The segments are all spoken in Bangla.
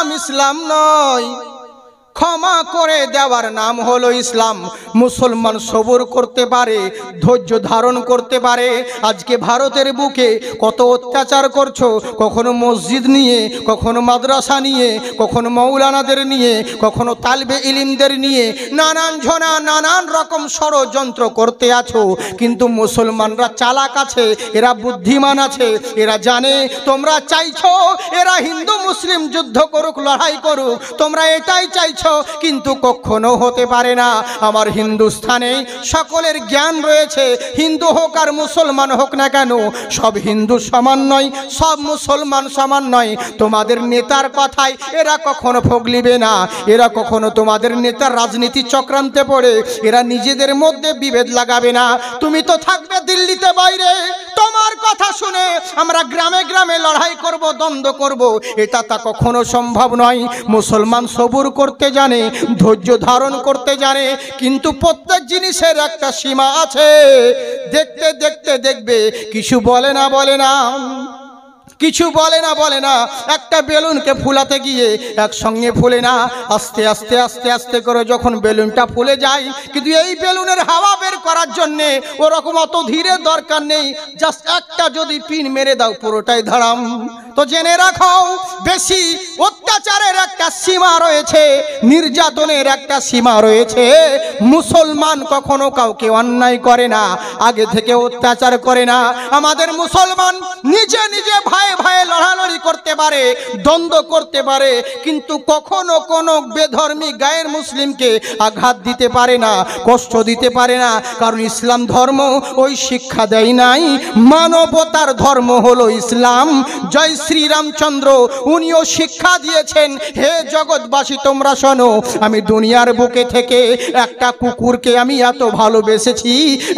নাম ইসলাম নয়, ক্ষমা করে দেওয়ার নাম হলো ইসলাম। মুসলমান সবর করতে পারে, ধৈর্য ধারণ করতে পারে। আজকে ভারতের বুকে কত অত্যাচার করছো, কখনো মসজিদ নিয়ে, কখনো মাদ্রাসা নিয়ে, কখনো মৌলানাদের নিয়ে, কখনো তালবে ইলিমদের নিয়ে নানান জনা নানান রকম ষড়যন্ত্র করতে আছো। কিন্তু মুসলমানরা চালাক আছে, এরা বুদ্ধিমান আছে, এরা জানে তোমরা চাইছো এরা হিন্দু মুসলিম যুদ্ধ করুক, লড়াই করুক, তোমরা এটাই চাইছো, কিন্তু কখনো হতে পারে না। আমার হিন্দুস্থানে সকলের জ্ঞান রয়েছে, হিন্দু হোক আর মুসলমান হোক না কেন, সব হিন্দু সমান নয়, সব মুসলমান সমান নয়। তোমাদের নেতার কথায় এরা কখনো ফগলিবে না, এরা কখনো তোমাদের নেতার রাজনীতি চক্রান্তে পড়ে এরা নিজেদের মধ্যে বিভেদ লাগাবে না। তুমি তো থাকবে দিল্লিতে বাইরে, তোমার কথা শুনে আমরা গ্রামে গ্রামে লড়াই করব, দ্বন্দ্ব করব, এটা তা কখনো সম্ভব নয়। মুসলমান সবুর করতে জানে, ধৈর্য ধারণ করতে জানে, কিন্তু প্রত্যেক জিনিসের একটা সীমা আছে। দেখতে দেখতে দেখবে কিছু বলে না, কিছু বলে না। একটা বেলুনকে ফুলাতে গিয়ে একসঙ্গে ফুলে না, আস্তে আস্তে আস্তে আস্তে করে যখন বেলুনটা ফুলে যায়, কিন্তু এই বেলুনের হাওয়া বের করার জন্যে ওরকম অত ধীরে দরকার নেই, জাস্ট একটা যদি পিন মেরে দাও পুরোটাই ধারাম। তো জেনে রাখো, বেশি অত্যাচারের একটা সীমা রয়েছে, নির্যাতনের একটা সীমা রয়েছে। মুসলমান কখনো কাউকে অন্যায় করে না, আগে থেকে অত্যাচার করে না। আমাদের মুসলমান নিজে নিজে ভাই ভাই লড়ালড়ি করতে পারে, দ্বন্দ্ব করতে পারে, কিন্তু কখনো কোনো বেধর্মী গায়ের মুসলিমকে আঘাত দিতে পারে না, কষ্ট দিতে পারে না, কারণ ইসলাম ধর্ম ওই শিক্ষা দেয় নাই। মানবতার ধর্ম হলো ইসলাম। জয় শ্রীরামচন্দ্র উনিও শিক্ষা দিয়েছেন, হে জগৎবাসী তোমরা শোনো, আমি দুনিয়ার বুকে থেকে একটা কুকুরকে আমি এত ভালোবেসেছি,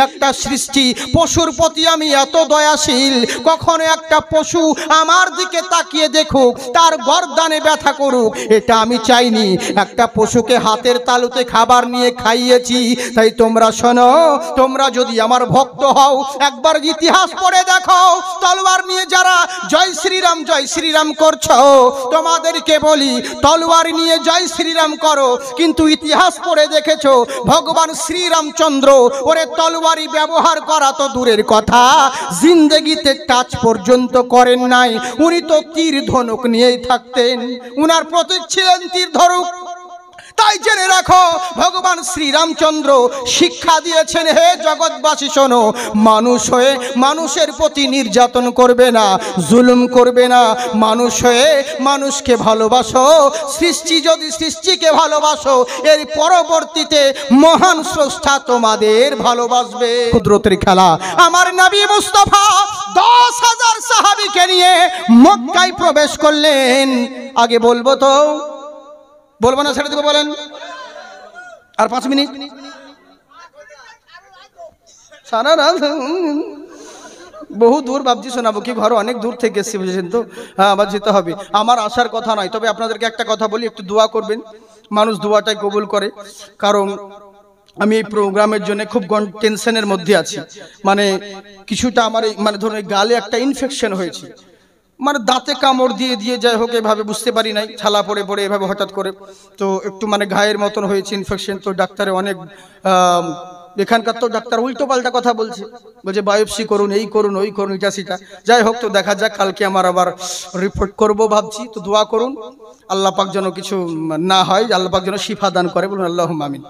একটা সৃষ্টি পশুর প্রতি আমি এত দয়াশীল, কখনো একটা পশু আমার দিকে তাকিয়ে দেখুক, তার গর্দানে ব্যথা করুক, এটা আমি চাইনি। একটা পশুকে হাতের তালুতে খাবার নিয়ে খাইয়েছি। তাই তোমরা শোনো, তোমরা যদি আমার ভক্ত হও, একবার ইতিহাস পড়ে দেখো, তলোয়ার নিয়ে যারা জয় শ্রীরাম করছো, তোমাদেরকে বলি তলোয়ার নিয়ে জয় শ্রীরাম করো, কিন্তু ইতিহাস পড়ে দেখেছো ভগবান শ্রীরামচন্দ্র ওরে তলোয়ারি ব্যবহার করা তো দূরের কথা, জিন্দেগিতে টাচ পর্যন্ত করেন নাই। উনি তো তীর ধনুক নিয়েই থাকতেন, উনার প্রতীক ছিলেন তীর ধনুক। তাই জেনে রাখো, ভগবান শ্রীরামচন্দ্র শিক্ষা দিয়েছেন, হে জগৎবাসী শোনো, মানুষ হয়ে মানুষের প্রতি নির্যাতন করবে না, জুলুম করবে না। মানুষ হয়ে মানুষকে ভালোবাসো, সৃষ্টি যদি সৃষ্টিকে ভালোবাসো, এর পরবর্তীতে মহান স্রষ্টা তোমাদের ভালোবাসবে। কুদরতের খেলা। আমার নবী মুস্তাফা 10,000 সাহাবীকে নিয়ে মক্কায় প্রবেশ করলেন। আগে বলবো তো, বলবো না ছেড়ে দেবো? বলেন। আর 5 মিনিট। সারা রাত বহু দূর ভাবছি শোনাবো, কি ঘর অনেক দূর থেকে এসেছি, বুঝেছেন তো? হ্যাঁ, আবার যেতে হবে। আমার আসার কথা নয়, তবে আপনাদেরকে একটা কথা বলি, একটু দোয়া করবেন। মানুষ দোয়াটাই কবুল করে, কারণ আমি এই প্রোগ্রামের জন্য খুব টেনশনের মধ্যে আছি। মানে কিছুটা আমার মানে ধরুন গালে একটা ইনফেকশন হয়েছে, মানে দাঁতে কামড় দিয়ে দিয়ে যাই হোক এভাবে বুঝতে পারি নাই, ছালা পড়ে পড়ে এভাবে হঠাৎ করে, তো একটু মানে ঘায়ের মতন হয়েছে ইনফেকশন। তো ডাক্তারে অনেক এখানকার তো ডাক্তার উল্টো পাল্টা কথা বলছে, বায়োপসি করুন, এই করুন, ওই করুন, এটা সেটা। যাই হোক, তো দেখা যাক, কালকে আমার আবার রিপোর্ট করব ভাবছি। তো দোয়া করুন আল্লাহ পাক যেন কিছু না হয়, আল্লাহ পাক যেন শিফা দান করে, বলুন আল্লাহুম্মা আমিন।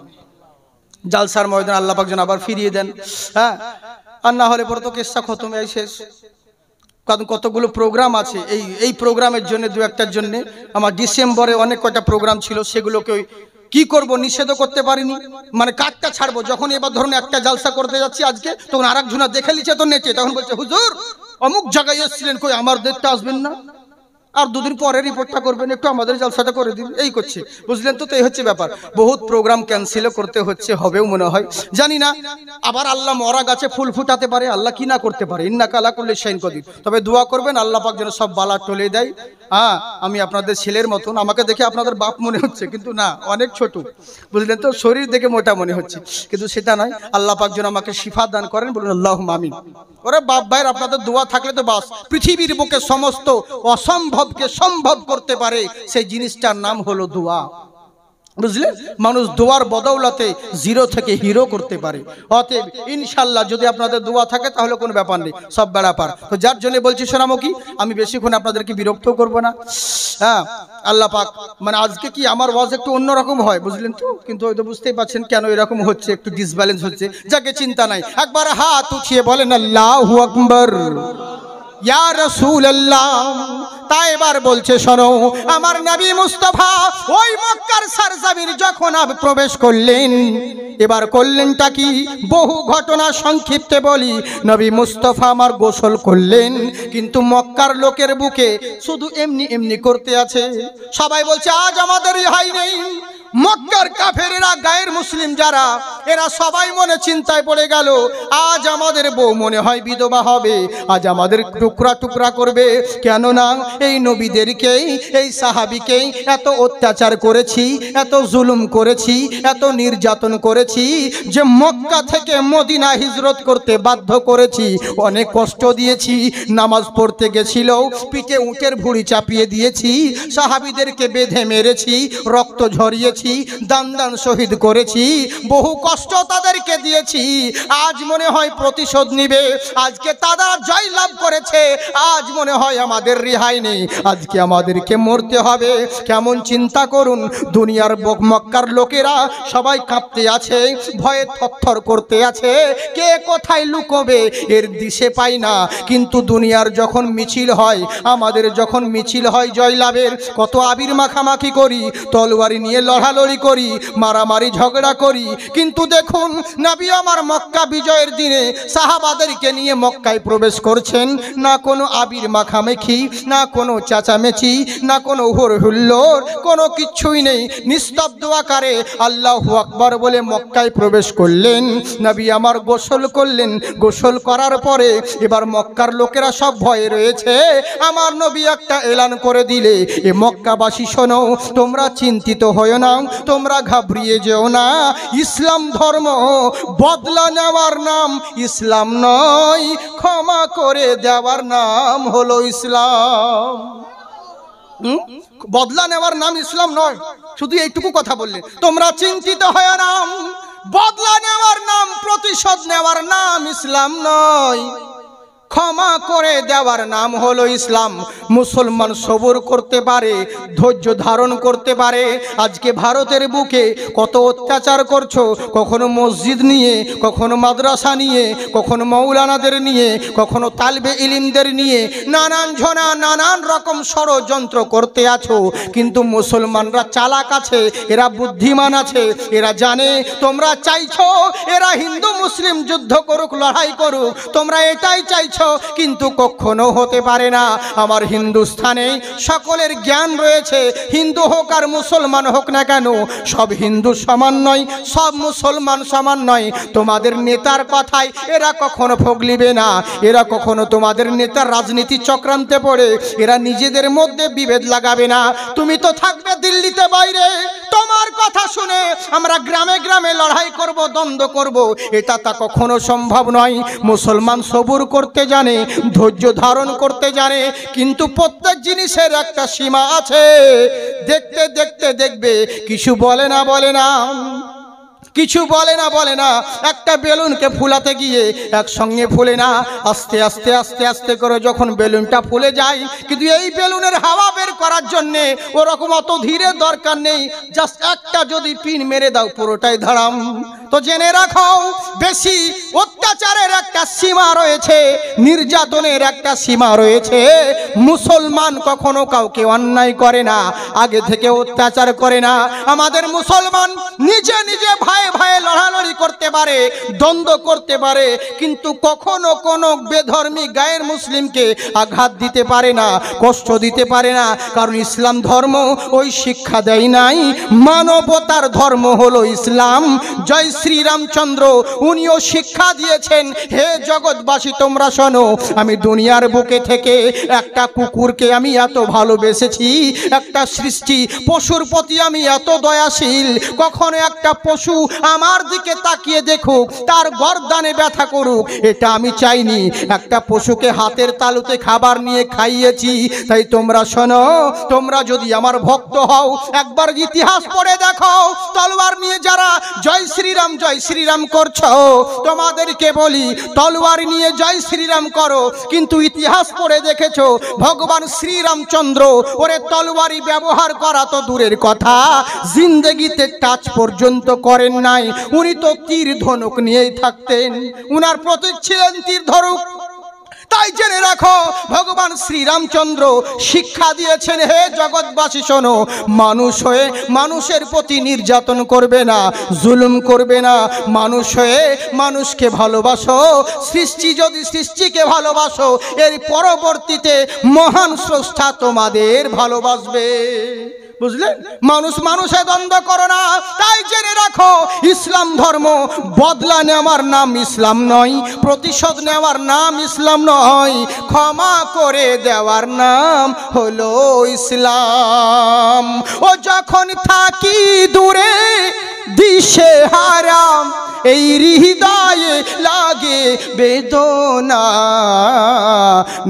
জালসার ময়দান আল্লাহ পাক যেন আবার ফিরিয়ে দেন, হ্যাঁ, আর না হলে পরে তো কেসটা খতম, এই শেষ। কারণ কতগুলো প্রোগ্রাম আছে, এই প্রোগ্রামের জন্য, দু একটার জন্য আমার ডিসেম্বরে অনেক কয়টা প্রোগ্রাম ছিল, সেগুলোকে কি করব, নিষেধ করতে পারিনি। মানে কাজটা ছাড়বো, যখন এবার ধরুন একটা জালসা করতে যাচ্ছি আজকে, তখন আরেকজনা দেখে লিছে তো নেচে, তখন বলছে হুজুর অমুক জায়গায় এসেছিলেন, কই আমার দেখতে আসবেন না, আর দুদিন পরে রিপোর্টটা করবেন, একটু আমাদের জালসাটা করে দিন, এই করছে, বুঝলেন তো? এই হচ্ছে ব্যাপার। বহুত প্রোগ্রাম ক্যান্সেলও করতে হচ্ছে, হবেও মনে হয়, জানি না। আবার আল্লাহ মরা গাছে ফুল ফুটাতে পারে, আল্লাহ কি না করতে পারে, ইন্নাকা আলা কুল্লি শাইইন কদির। তবে দোয়া করবেন আল্লাহ পাক যেন সব বালা টলে দেয়। হ্যাঁ, আমি আপনাদের ছেলের মতন, আমাকে দেখে আপনাদের বাপ মনে হচ্ছে, কিন্তু না, অনেক ছোট, বুঝলেন তো? শরীর দেখে মোটা মনে হচ্ছে, কিন্তু সেটা নয়। আল্লাহ পাক যেন আমাকে শিফা দান করেন, বলুন আল্লাহুম্মা আমিন। ওরে বাপ ভাইয়ের, আপনাদের দোয়া থাকলে তো বাস, পৃথিবীর বুকে সমস্ত অসম্ভব অসম্ভবকে সম্ভব করতে পারে, সেই জিনিসটার নাম হলো দোয়া। বুঝলেন? মানুষ দোয়ার বদৌলতে জিরো থেকে হিরো করতে পারে। অতএব ইনশাল্লাহ যদি আপনাদের দোয়া থাকে তাহলে কোনো ব্যাপার নেই, সব বেড়া পার। তো যার জন্য বলছি সোনামুখী, আমি বেশিক্ষণ আপনাদেরকে বিরক্ত করব না। হ্যাঁ, আল্লাহ পাক মানে আজকে কি আমার ওয়াজ একটু অন্যরকম হয়, বুঝলেন তো? কিন্তু হয়তো বুঝতেই পারছেন কেন এরকম হচ্ছে, একটু ডিসব্যালেন্স হচ্ছে। যাকে চিন্তা নাই, একবার হাত উঠিয়ে বলেন আল্লাহু আকবার, ইয়া রাসূলুল্লাহ। তাই এবার বলছে শোনো, আমার নবী মুস্তাফা ওই মক্কার সরজমিন যখন প্রবেশ করলেন, এবার করলেনটা কি? বহু ঘটনা সংক্ষিপ্তে বলি। নবী মুস্তাফা আমার গোসল করলেন, কিন্তু মক্কার লোকের বুকে শুধু এমনি এমনি করতে আছে। সবাই বলছে আজ আমাদের রেহাই নেই। মক্কার কাফেরেরা, গায়ের মুসলিম যারা, এরা সবাই মনে চিন্তায় পড়ে গেল, আজ আমাদের বউ মনে হয় বিধবা হবে, আজ আমাদের টুকরা টুকরা করবে। কেননা এই নবীদেরকেই, এই সাহাবীকেই এত অত্যাচার করেছি, এত জুলুম করেছি, এত নির্যাতন করেছি, যে মক্কা থেকে মদিনা হিজরত করতে বাধ্য করেছি, অনেক কষ্ট দিয়েছি। নামাজ পড়তে গেছিল, পিঠে উটের ভুঁড়ি চাপিয়ে দিয়েছি, সাহাবীদেরকে বেঁধে মেরেছি, রক্ত ঝরিয়েছি, দান দান শহীদ করেছি, বহু কষ্ট তাদেরকে দিয়েছি। আজ মনে হয় প্রতিশোধ নিবে, আজকে তারা জয় লাভ করেছে, আজ মনে হয় আমাদের রেহাই নেই, আজকে আমাদেরকে মরতে হবে। কেমন চিন্তা করুন, দুনিয়ার মক্কার লোকেরা সবাই কাঁপতে আছে, ভয়ে থরথর করতে আছে, কে কোথায় লুকোবে এর দিশে পাই না। কিন্তু দুনিয়ার যখন মিছিল হয়, আমাদের যখন মিছিল হয় জয়লাভের, কত আবির মাখামাখি করি, তলোয়ারি নিয়ে লড়ালড়ি করি, মারামারি ঝগড়া করি। কিন্তু দেখুন নবী আমার মক্কা বিজয়ের দিনে সাহাবাদেরকে নিয়ে মক্কায় প্রবেশ করছেন, না কোনো আবির মাখামাখি, না কোনো চেঁচামেচি, না কোনো হুড় হুল্লোড়, কোনো কিচ্ছুই নেই। নিস্তব্ধ আকারে আল্লাহু আকবার বলে মক্কায় প্রবেশ করলেন। নবী আমার গোসল করলেন, গোসল করার পরে এবার মক্কার লোকেরা সব ভয়ে রয়েছে। আমার নবী একটা এলান করে দিলে, এ মক্কাবাসী শোনো, তোমরা চিন্তিত হয়ো না, তোমরা ঘাবড়িয়ে যেও না। ইসলাম ধর্ম বদলা নেওয়ার নাম ইসলাম নয়, ক্ষমা করে দেওয়ার নাম হলো ইসলাম। বদলা নেওয়ার নাম ইসলাম নয়, শুধু এইটুকু কথা বললে, তোমরা চিন্তিত হয় না, বদলা নেওয়ার নাম, প্রতিশোধ নেওয়ার নাম ইসলাম নয়, ক্ষমা করে দেওয়ার নাম হলো ইসলাম। মুসলমান সবর করতে পারে, ধৈর্য ধারণ করতে পারে। আজকে ভারতের বুকে কত অত্যাচার করছো, কখনো মসজিদ নিয়ে, কখনো মাদ্রাসা নিয়ে, কখনো মৌলানাদের নিয়ে, কখনো তালবে ইলিমদের নিয়ে নানান জনা নানান রকম ষড়যন্ত্র করতে আছো। কিন্তু মুসলমানরা চালাক আছে, এরা বুদ্ধিমান আছে, এরা জানে তোমরা চাইছো এরা হিন্দু মুসলিম যুদ্ধ করুক, লড়াই করুক, তোমরা এটাই চাইছো, কিন্তু কখনো হতে পারে না। আমার হিন্দুস্থানে সকলের জ্ঞান রয়েছে, হিন্দু হোক আর মুসলমান হোক না কেন, সব হিন্দু সমান নয়, সব মুসলমান সমান নয়। তোমাদের নেতার কথায় এরা কখনো ফগলিবে না, এরা কখনো তোমাদের নেতার রাজনীতি চক্রান্তে পড়ে এরা নিজেদের মধ্যে বিভেদ লাগাবে না। তুমি তো থাকবে দিল্লিতে বাইরে, তোমার কথা শুনে আমরা গ্রামে গ্রামে লড়াই করব, দ্বন্দ্ব করব, এটা তা কখনো সম্ভব নয়। মুসলমান সবুর করতে জানে, ধৈর্য ধারণ করতে জানে, কিন্তু প্রত্যেক জিনিসের একটা সীমা আছে। দেখতে দেখতে দেখবে কিছু বলে না, কিছু বলে না। একটা বেলুনকে ফুলাতে গিয়ে একসঙ্গে ফুলে না, আস্তে আস্তে আস্তে আস্তে করে যখন বেলুনটা ফুলে যায়। কিন্তু এই বেলুনের হাওয়া বের করার জন্যে ওরকম অত ধীরে দরকার নেই, জাস্ট একটা যদি পিন মেরে দাও পুরোটাই ধারাম। তো জেনে রাখো, বেশি অত্যাচারের একটা সীমা রয়েছে, নির্যাতনের একটা সীমা রয়েছে। মুসলমান কখনো কাউকে অন্যায় করে না, আগে থেকে অত্যাচার করে না। আমাদের মুসলমান নিজে নিজে ভাই ভাই লড়ালড়ি করতে পারে, দ্বন্দ্ব করতে পারে, কিন্তু কখনো কোনো বেধর্মী গায়ের মুসলিমকে আঘাত দিতে পারে না, কষ্ট দিতে পারে না। কারণ ইসলাম ধর্ম ওই শিক্ষা দেয় নাই। মানবতার ধর্ম হলো ইসলাম। জয় শ্রীরামচন্দ্র উনিও শিক্ষা দিয়েছেন, হে জগৎবাসী তোমরা শোনো, আমি দুনিয়ার বুকে থেকে একটা কুকুরকে আমি এত ভালোবেসেছি, একটা সৃষ্টি পশুর প্রতি আমি এত দয়াশীল, কখনো একটা পশু আমার দিকে তাকিয়ে দেখুক, তার গর্দানে ব্যথা করুক, এটা আমি চাইনি। একটা পশুকে হাতের তালুতে খাবার নিয়ে খাইয়েছি। তাই তোমরা শোনো, তোমরা যদি আমার ভক্ত হও, একবার ইতিহাস পড়ে দেখো, তলোয়ার নিয়ে যারা জয় শ্রীরাম করছো, তোমাদেরকে বলি তলোয়ার নিয়ে জয় শ্রীরাম করো, কিন্তু ইতিহাস পড়ে দেখেছো ভগবান শ্রীরামচন্দ্র ওরে তলোয়ারি ব্যবহার করা তো দূরের কথা, জিন্দেগিতে টাচ পর্যন্ত করেন নাই। উনি তো তীর ধনুক নিয়েই থাকতেন, উনার প্রতীক ছিলেন তীর ধনুক। তাই জেনে রাখো, ভগবান শ্রীরামচন্দ্র শিক্ষা দিয়েছেন, হে জগৎবাসী শোনো, মানুষ হয়ে মানুষের প্রতি নির্যাতন করবে না, জুলুম করবে না, মানুষ হয়ে মানুষকে ভালোবাসো। সৃষ্টি যদি সৃষ্টিকে ভালোবাসো, এর পরবর্তীতে মহান স্রষ্টা তোমাদের ভালোবাসবে। বুঝলেন? মানুষ মানুষে দ্বন্দ্ব করো না। তাই জেনে রাখো, ইসলাম ধর্ম বদলা নেওয়ার নাম ইসলাম নয়, প্রতিশোধ নেওয়ার নাম ইসলাম নয়, ক্ষমা করে দেওয়ার নাম হলো ইসলাম। ও যখন থাকি দূরে দিশে হারাম, এই হৃদয়ে লাগে বেদনা,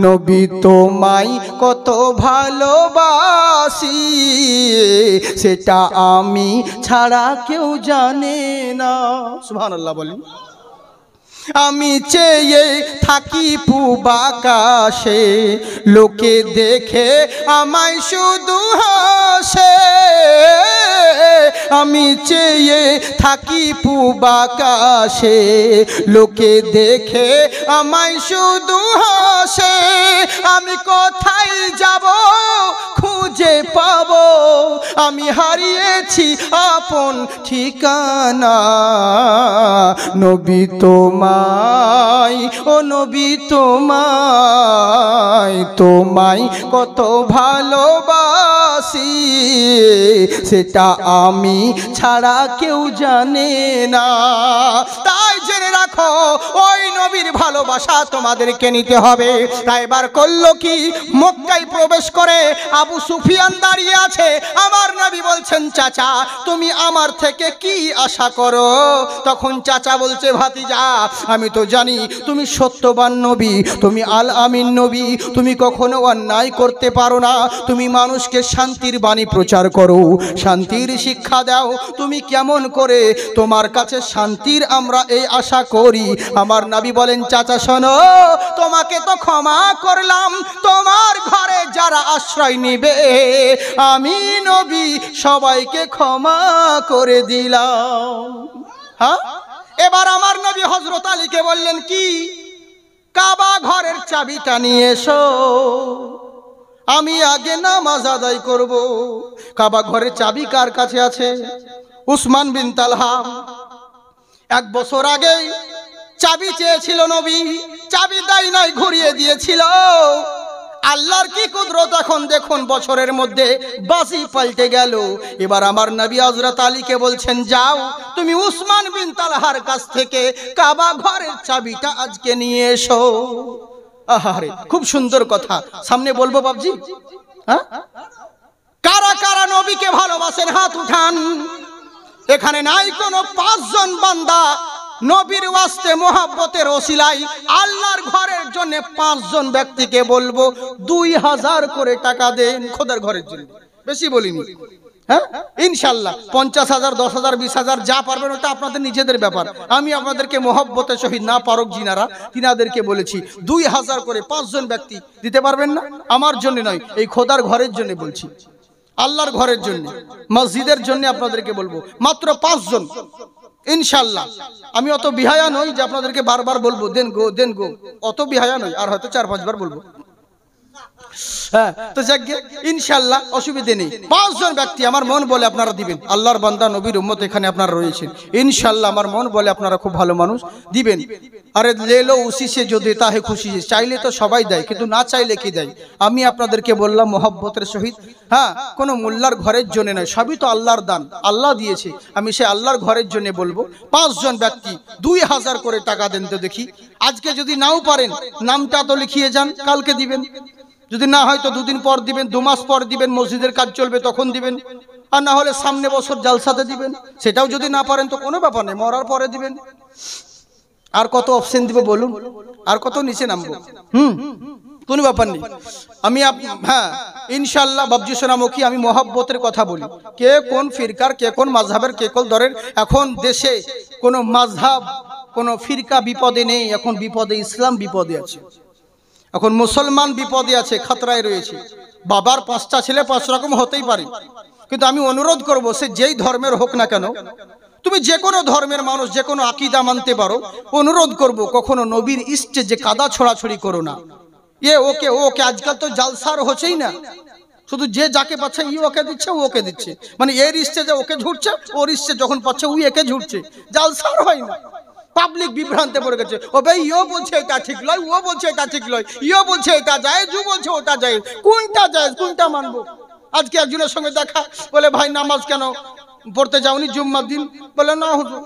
নবী তোমায় কত ভালোবাসি, সেটা আমি ছাড়া কেউ জানে না। সুবহানাল্লাহ বলি। আমি চেয়ে থাকি পূব আকাশে, লোকে দেখে আমায় শুধু হাসে। আমি চেয়ে থাকি পূব আকাশে, লোকে দেখে আমায় শুধু হাসে। আমি কোথায় যাব খুঁজে পাবো, আমি হারিয়েছি আপন ঠিকানা, নবী তোমায়, ও নবী তোমায় কত ভালোবাসি, সেটা আমি ছাড়া কেউ জানে না। তাই জেনে রাখো, ওই নবীর ভালোবাসা তোমাদেরকে নিতে হবে। তাই এবার করলো কি, মক্কায় প্রবেশ করে আবু সুফিয়ান দাঁড়িয়ে আছে। আমার নবী বলছেন, চাচা তুমি আমার থেকে কি আশা করো? তখন চাচা বলছে, ভাতিজা আমি তো জানি তুমি সত্যবান নবী, তুমি আল আমিন নবী, তুমি কখনো অন্যায় করতে পারো না, তুমি মানুষকে শান্তির বাণী প্রচার করো, শান্তির শিক্ষা দাও, তুমি কেমন করে তোমার কাছে শান্তির আমরা এই আশা করি। আমার নবী বলেন, চাচা শোনো, তোমাকে তো ক্ষমা করলাম, তোমার ঘরে যারা আশ্রয় নিবে আমি নবী সবাইকে ক্ষমা করে দিলাম। হ্যাঁ, এবার আমার নবী হযরত আলীকে বললেন, কি কাবা ঘরের চাবিটা নিয়ে এসো, আমি আগে নামাজ আদায় করব। কাবা ঘরের চাবি কার কাছে আছে? উসমান বিন তালহা। 1 বছর আগে চাবি চেয়েছিল নবী, চাবি দেয় নাই, ঘুরিয়ে দিয়েছিল। আল্লাহর কি কুদরত! এখন দেখুন বছরের মধ্যে বাজি পাল্টে গেল। এবার আমার নবী হযরত আলীকে বলছেন, যাও তুমি উসমান বিন তালহার কাছ থেকে কাবা ঘরের চাবিটা আজকে নিয়ে এসো। আহারে, খুব সুন্দর কথা, সামনে বলবো বাবজি। হ্যাঁ, কারা কারা নবীকে ভালোবাসেন হাত উঠান। এখানে নাই কোনো 5 জন বান্দা নবীর ওয়াস্তে মোহাব্বতের ওসিলায় আল্লাহর ঘরের জন্য 5 জন ব্যক্তিকে বলবো 2000 করে টাকা দেন খোদার ঘরের জন্য। বেশি বলিনি, হ্যাঁ ইনশাআল্লাহ 50,000, 10,000, 20,000 যা পারবেন ওটা আপনাদের নিজেদের ব্যাপার। আমি আপনাদেরকে মোহাব্বতের সহিত না পারক জিনারা তিনাদেরকে বলেছি 2000 করে 5 জন ব্যক্তি দিতে পারবেন না? আমার জন্য নয়, এই খোদার ঘরের জন্য বলছি, আল্লাহর ঘরের জন্য, মসজিদের জন্য আপনাদেরকে বলবো মাত্র 5 জন ইনশাআল্লাহ। আমি অত বিহায়া নই যে আপনাদেরকে বারবার বলবো দেন গো দেন গো, অত বিহায়া নই, আর হয়তো 4-5 বার বলবো। হ্যাঁ, তো যাক গে, ইনশাআল্লাহ অসুবিধে নেই। 5 জন ব্যক্তি আমার মন বলে আপনারা দিবেন। আল্লাহর বান্দা নবীর উম্মত এখানে আপনারা রয়েছেন, ইনশাআল্লাহ আমার মন বলে আপনারা খুব ভালো মানুষ, দিবেন। আরে লে লো উসি সে जो देता है खुशी से, চাইলে তো সবাই দেয়, কিন্তু না চাইলে কি দেয়? আমি আপনাদেরকে বললাম মোহাব্বতের সহিত, হ্যাঁ, কোনো মোল্লার ঘরের জন্য নয়, সবই তো আল্লাহর দান, আল্লাহ দিয়েছে। আমি সে আল্লাহর ঘরের জন্য বলবো 5 জন ব্যক্তি 2000 করে টাকা দেন তো দেখি। আজকে যদি নাও পারেন নামটা তো লিখিয়ে যান, কালকে দিবেন। যদি না হয় তো 2 দিন পর দিবেন, 2 মাস পর দিবেন, মসজিদের কাজ চলবে তখন দিবেন, আর না হলে সামনে বছর জালসাতে দিবেন। সেটাও যদি না পারেন তো কোনো ব্যাপার নেই, মরার পরে দিবেন। আর কত অপশন দিব বলুন, আর কত নিচে নামবো? কোনো ব্যাপার নেই। আমি হ্যাঁ ইনশাআল্লাহ বাবজি সোনামুখী আমি মহব্বতের কথা বলি। কে কোন ফিরকার, কে কোন মাযহাবের, কে কোন দরের, এখন দেশে কোনো মাযহাব কোনো ফিরকা বিপদে নেই, এখন বিপদে ইসলাম বিপদে আছে, এখন মুসলমান বিপদে আছে, খতরায় রয়েছে। বাবার 5টা ছেলে 5 রকম হতেই পারে, কিন্তু আমি অনুরোধ করব সে যেই ধর্মের হোক না কেন, তুমি যে কোনো ধর্মের মানুষ, যে কোনো আকীদা মানতে পারো, অনুরোধ করব কখনো নবীর ইষ্টে যে কাদা ছড়াছড়ি করো না। ওকে ওকে আজকাল তো জালসার হচ্ছেই না, শুধু যে যাকে পাচ্ছে ই ওকে দিচ্ছে, ও ওকে দিচ্ছে, মানে এর ইষ্টে যে ওকে ঝুটছে, ওর ইষ্টে যখন পাচ্ছে ওই একে ঝুটছে, জালসার হয় না। পাবলিক বিভ্রান্তে পড়ে গেছে, ও ভাই ইও বলছে এটা ঠিক নয়, ও বলছে এটা ঠিক নয়, ইও বলছে এটা যায়, জু বলছে ওটা যায়, কোনটা যায়, কোনটা মানবো? আজকে একজনের সঙ্গে দেখা, বলে ভাই নামাজ কেন পড়তে যাওনি জুম্মার দিন? বলে না হুজুর।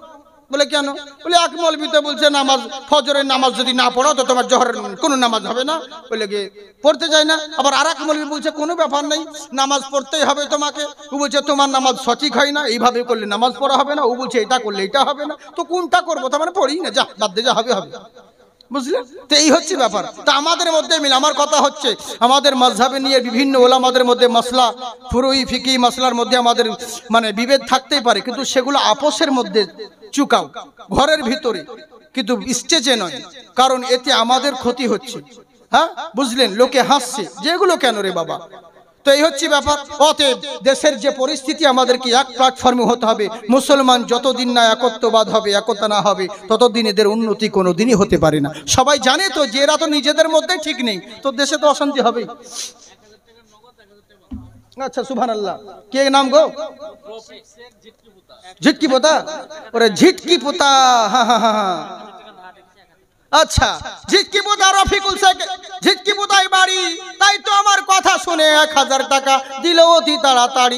বলে কেন? বলে এক মৌলবীতে বলছে নামাজ, ফজরের নামাজ যদি না পড়ো তো তোমার জোহরের কোনো নামাজ হবে না, বলে গিয়ে পড়তে যায় না। আবার আর এক মৌলবী বলছে কোনো ব্যাপার নেই, নামাজ পড়তেই হবে তোমাকে। ও বলছে তোমার নামাজ সঠিক হয় না, এইভাবে করলে নামাজ পড়া হবে না। ও বলছে এটা করলে এটা হবে না। তো কোনটা করবো? তার মানে পড়ি না, যা বাদ দে, যা হবে হবে, বুঝলেন? তো এই হচ্ছে ব্যাপার। তা আমাদের মধ্যে মিল, আমার কথা হচ্ছে আমাদের মাযহাবে নিয়ে বিভিন্ন ওলামাদের মধ্যে মাসলা, ফুরুই ফিকি মাসলার মধ্যে আমাদের মানে বিভেদ থাকতেই পারে, কিন্তু সেগুলো আপোষের মধ্যে চুকাও, ঘরের ভিতরে, কিন্তু স্টেজে নয়, কারণ এতে আমাদের ক্ষতি হচ্ছে। হ্যাঁ বুঝলেন? লোকে হাসছে, যেগুলো কেন রে বাবা। তো এই হচ্ছে ব্যাপার। অতএব দেশের যে পরিস্থিতি, আমাদেরকে এক প্ল্যাটফর্মে হতে হবে। মুসলমান যতদিন না একত্ববাদ হবে, একতা না হবে, ততদিন এদের উন্নতি কোনো দিনই হতে পারে না। সবাই জানে তো যে এরা তো নিজেদের মধ্যে ঠিক নেই, তো দেশে তো অশান্তি হবেই। আচ্ছা সুবহানাল্লাহ, কে নাম গো? ঝিটকি পোতা, ওরে ঝিটকি পোতা, হ্যাঁ হ্যাঁ হ্যাঁ, আচ্ছা ঝিটকি পোতা রফিকুল শেখ, ঝিটকি পোতাই বাড়ি, তাই তো আমার কথা শুনে 1000 টাকা দিল অতি তাড়াতাড়ি।